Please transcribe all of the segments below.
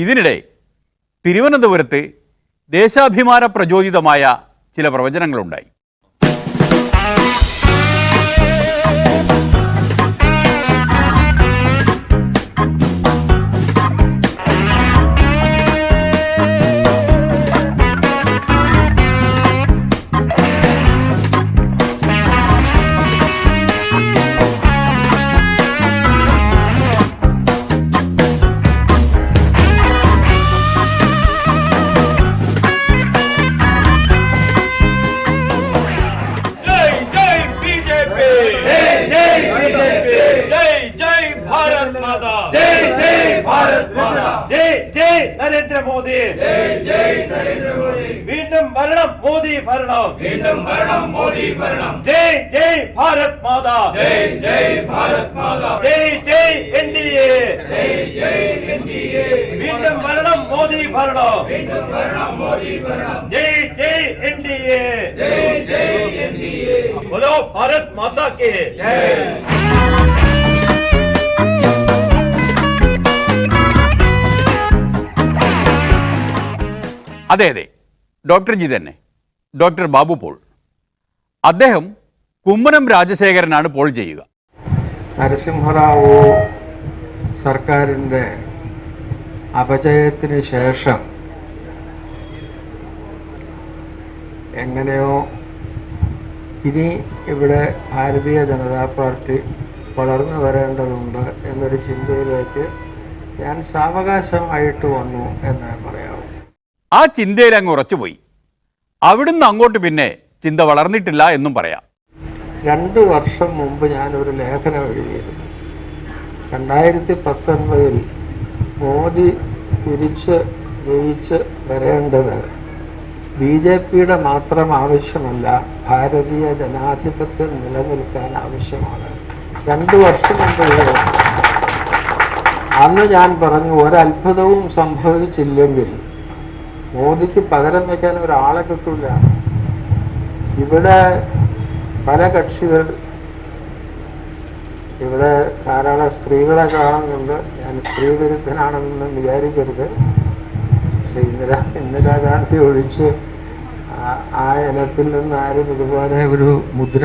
ഇതിനിടെ തിരുവനന്തപുരത്ത് ദേശാഭിമാന പ്രചോദിതമായ ചില പ്രവചനങ്ങളുണ്ടായി. नरेंद्र मोदी वीണ്ടും ഭരണം മോദി ഭരണം वीണ്ടും ഭരണം മോദി ഭരണം ജയ് ജയ് ഭാരത് മാതാ ജയ് ജയ് ഭാരത് മാതാ ജയ് ജയ് എൻഡിഎ ജയ് ജയ് എൻഡിഎ वीണ്ടും ഭരണം മോദി ഭരണം वीണ്ടും ഭരണം മോദി ഭരണം ജയ് ജയ് എൻഡിഎ ജയ് ജയ് എൻഡിഎ बोलो भारत माता के जय. അതെ അതെ, ഡോക്ടർ ജി തന്നെ, ഡോക്ടർ ബാബു പോൾ. അദ്ദേഹം കുമ്മനം രാജശേഖരനാണ് പോൾ ചെയ്യുക. നരസിംഹറാവു സർക്കാരിൻ്റെ അപജയത്തിന് ശേഷം എങ്ങനെയോ ഇനി ഇവിടെ ഭാരതീയ ജനതാ പാർട്ടി വളർന്നു വരേണ്ടതുണ്ട് എന്നൊരു ചിന്തയിലേക്ക് ഞാൻ സാവകാശമായിട്ട് വന്നു എന്ന് പറയാം. ആ ചിന്തയിൽ അങ്ങ് ഉറച്ചുപോയി. അവിടുന്ന് അങ്ങോട്ട് പിന്നെ ചിന്ത വളർന്നിട്ടില്ല എന്നും പറയാം. 2 വർഷം മുമ്പ് ഞാനൊരു ലേഖനം എഴുതിയിരുന്നു. 2019 മോദി തിരിച്ച് ജയിച്ച് വരേണ്ടത് BJPയുടെ മാത്രം ആവശ്യമല്ല, ഭാരതീയ ജനാധിപത്യം നിലനിൽക്കാൻ ആവശ്യമാണ്. 2 വർഷം മുമ്പ് അന്ന് ഞാൻ പറഞ്ഞു, ഒരത്ഭുതവും സംഭവിച്ചില്ലെങ്കിൽ മോദിക്ക് പകരം വയ്ക്കാൻ ഒരാളെ കിട്ടില്ല. ഇവിടെ പല കക്ഷികൾ, ഇവിടെ ധാരാളം സ്ത്രീകളെ കാണുന്നുണ്ട്. ഞാൻ സ്ത്രീ വിരുദ്ധനാണെന്ന് വിചാരിക്കരുത്. പക്ഷെ ഇന്ദിരാഗാന്ധി ഒഴിച്ച് ആ ഇനത്തിൽ നിന്ന് ആരും ഇതുപോലെ ഒരു മുദ്ര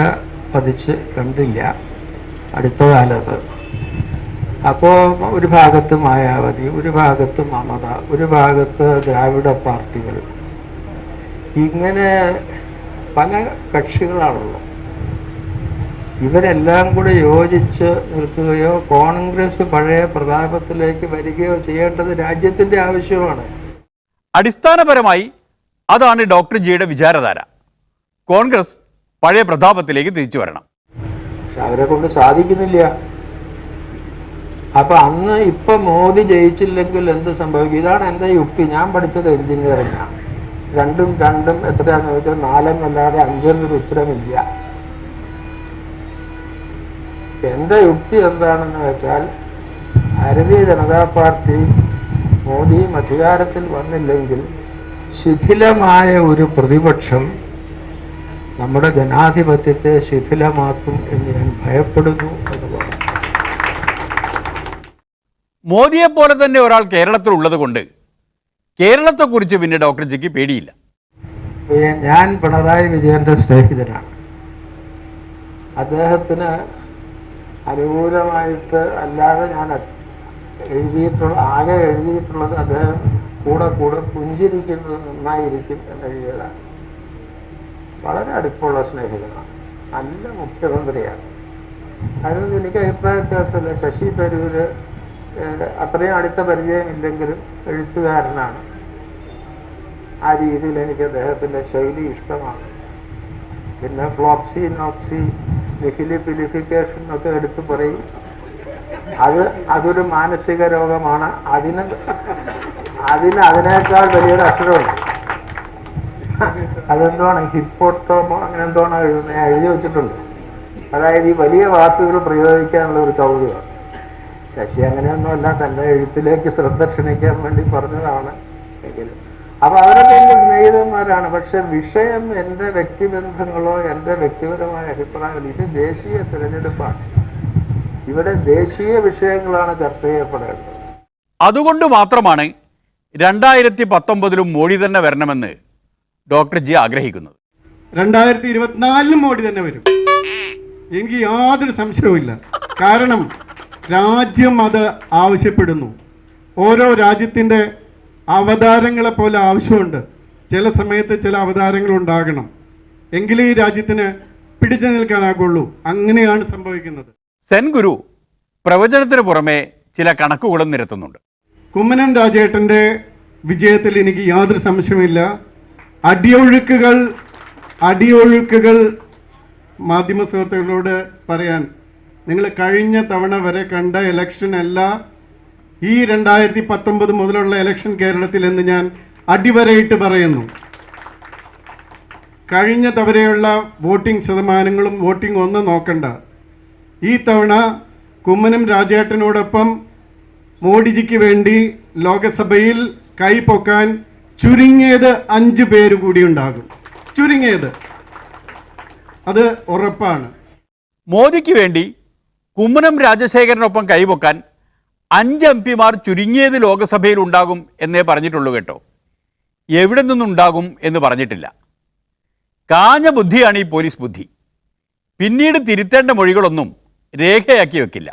പതിച്ച് കണ്ടില്ല അടുത്ത കാലത്ത്. അപ്പോൾ ഒരു ഭാഗത്ത് മായാവതി, ഒരു ഭാഗത്ത് മമത, ഒരു ഭാഗത്ത് ദ്രാവിഡ പാർട്ടികൾ, ഇങ്ങനെ പല കക്ഷികളാണുള്ളത്. ഇവരെല്ലാം കൂടെ യോജിച്ച് നിൽക്കുകയോ കോൺഗ്രസ് പഴയ പ്രതാപത്തിലേക്ക് വരികയോ ചെയ്യേണ്ടത് രാജ്യത്തിൻ്റെ ആവശ്യമാണ്. അടിസ്ഥാനപരമായി അതാണ് ഡോക്ടർ ജിയുടെ വിചാരധാര. കോൺഗ്രസ് പഴയ പ്രതാപത്തിലേക്ക് തിരിച്ചു വരണം. പക്ഷെ അവരെ കൊണ്ട് സാധിക്കുന്നില്ല. അപ്പൊ അന്ന് ഇപ്പൊ മോദി ജയിച്ചില്ലെങ്കിൽ എന്ത് സംഭവിക്കും? ഇതാണ് എൻ്റെ യുക്തി. ഞാൻ പഠിച്ചത് എഞ്ചിനീയറിംഗാണ്. രണ്ടും എത്രയാണെന്ന് ചോദിച്ചാൽ 4 എന്നല്ലാതെ 5 എന്നൊരു ഉത്തരമില്ല. എൻ്റെ യുക്തി എന്താണെന്ന് വെച്ചാൽ, ഭാരതീയ ജനതാ പാർട്ടി മോദിയും അധികാരത്തിൽ വന്നില്ലെങ്കിൽ ശിഥിലമായ ഒരു പ്രതിപക്ഷം നമ്മുടെ ജനാധിപത്യത്തെ ശിഥിലമാക്കും എന്ന് ഞാൻ ഭയപ്പെടുന്നു എന്ന് പറഞ്ഞു. മോദിയെപ്പോലെ തന്നെ ഒരാൾ കേരളത്തിൽ ഉള്ളത് കൊണ്ട് കേരളത്തെക്കുറിച്ച് പിന്നെ ഡോക്ടർ ജിക്ക് പേടിയില്ല. ഞാൻ പിണറായി വിജയൻ്റെ സ്നേഹിതനാണ്. അദ്ദേഹത്തിന് അനുകൂലമായിട്ട് അല്ലാതെ ഞാൻ ആകെ എഴുതിയിട്ടുള്ളത് അദ്ദേഹം കൂടെ പുഞ്ചിരിക്കുന്നത് നന്നായിരിക്കും എന്നെഴുതിയതാണ്. വളരെ അടുപ്പമുള്ള സ്നേഹിതനാണ്, നല്ല മുഖ്യമന്ത്രിയാണ്. അതിനൊന്നും എനിക്ക് അഭിപ്രായ വ്യത്യാസമില്ല. ശശി തരൂര് അത്രയും അടുത്ത പരിചയമില്ലെങ്കിലും എഴുത്തുകാരനാണ്. ആ രീതിയിൽ എനിക്ക് അദ്ദേഹത്തിൻ്റെ ശൈലി ഇഷ്ടമാണ്. പിന്നെ ഫ്ലോക്സി നോക്സി നിഹിലിഫിലിഫിക്കേഷൻ ഒക്കെ എടുത്തു പറയും. അതൊരു മാനസിക രോഗമാണ്. അതിനേക്കാൾ വലിയൊരു അക്ഷരമുണ്ട്. അതെന്താണ് ഹിപ്പോട്ടോമോ അങ്ങനെ എന്താണ് എഴുതി വെച്ചിട്ടുണ്ട്. അതായത് ഈ വലിയ വാക്കുകൾ പ്രയോഗിക്കാനുള്ള ഒരു കൗതുകം. ശശി അങ്ങനെയൊന്നുമല്ല, തൻ്റെ എഴുത്തിലേക്ക് ശ്രദ്ധ ക്ഷണിക്കാൻ വേണ്ടി പറഞ്ഞതാണ്. എങ്കിലും അപ്പോൾ അവരൊക്കെ എൻ്റെ സ്നേഹിതന്മാരാണ്. പക്ഷെ വിഷയം എൻ്റെ വ്യക്തിബന്ധങ്ങളോ എൻ്റെ വ്യക്തിപരമായ അഭിപ്രായങ്ങൾ, ഇത് ദേശീയ തിരഞ്ഞെടുപ്പാണ്. ഇവിടെ ദേശീയ വിഷയങ്ങളാണ് ചർച്ച ചെയ്യപ്പെടേണ്ടത്. അതുകൊണ്ട് മാത്രമാണ് 2019 മോഡി തന്നെ വരണമെന്ന് ഡോക്ടർ ജി ആഗ്രഹിക്കുന്നത്? 2024 മോഡി തന്നെ വരും. എനിക്ക് യാതൊരു സംശയവുമില്ല. കാരണം രാജ്യം അത് ആവശ്യപ്പെടുന്നു. ഓരോ രാജ്യത്തിൻ്റെ അവതാരങ്ങളെ പോലെ ആവശ്യമുണ്ട്. ചില സമയത്ത് ചില അവതാരങ്ങൾ ഉണ്ടാകണം, എങ്കിലേ ഈ രാജ്യത്തിന് പിടിച്ചു നിൽക്കാനാകുള്ളൂ. അങ്ങനെയാണ് സംഭവിക്കുന്നത്. സെൻ ഗുരു പ്രവചനത്തിന് പുറമെ ചില കണക്കുകളും നിരത്തുന്നുണ്ട്. കുമ്മനം രാജേട്ടൻ്റെ വിജയത്തിൽ എനിക്ക് യാതൊരു സംശയമില്ല. അടിയൊഴുക്കുകൾ മാധ്യമ സുഹൃത്തുക്കളോട് പറയാൻ, നിങ്ങൾ കഴിഞ്ഞ തവണ വരെ കണ്ട ഇലക്ഷൻ അല്ല ഈ 2019 മുതലുള്ള ഇലക്ഷൻ കേരളത്തിൽ എന്ന് ഞാൻ അടിവരയിട്ട് പറയുന്നു. കഴിഞ്ഞ തവണയുള്ള വോട്ടിംഗ് ശതമാനങ്ങളും വോട്ടിംഗ് ഒന്നും നോക്കണ്ട. ഈ തവണ കുമ്മനം രാജേട്ടനോടൊപ്പം മോഡിജിക്ക് വേണ്ടി ലോകസഭയിൽ കൈപൊക്കാൻ ചുരുങ്ങിയത് 5 പേര് കൂടി ഉണ്ടാകും. ചുരുങ്ങിയത്, അത് ഉറപ്പാണ്. മോദിക്ക് വേണ്ടി കുമ്മനം രാജശേഖരനൊപ്പം കൈപൊക്കാൻ 5 MP-മാർ ചുരുങ്ങിയത് ലോകസഭയിൽ ഉണ്ടാകും എന്നേ പറഞ്ഞിട്ടുള്ളൂ കേട്ടോ. എവിടെ നിന്നുണ്ടാകും എന്ന് പറഞ്ഞിട്ടില്ല. കാഞ്ഞ ബുദ്ധിയാണ് ഈ പോലീസ് ബുദ്ധി. പിന്നീട് തിരുത്തേണ്ട മൊഴികളൊന്നും രേഖയാക്കി വെക്കില്ല.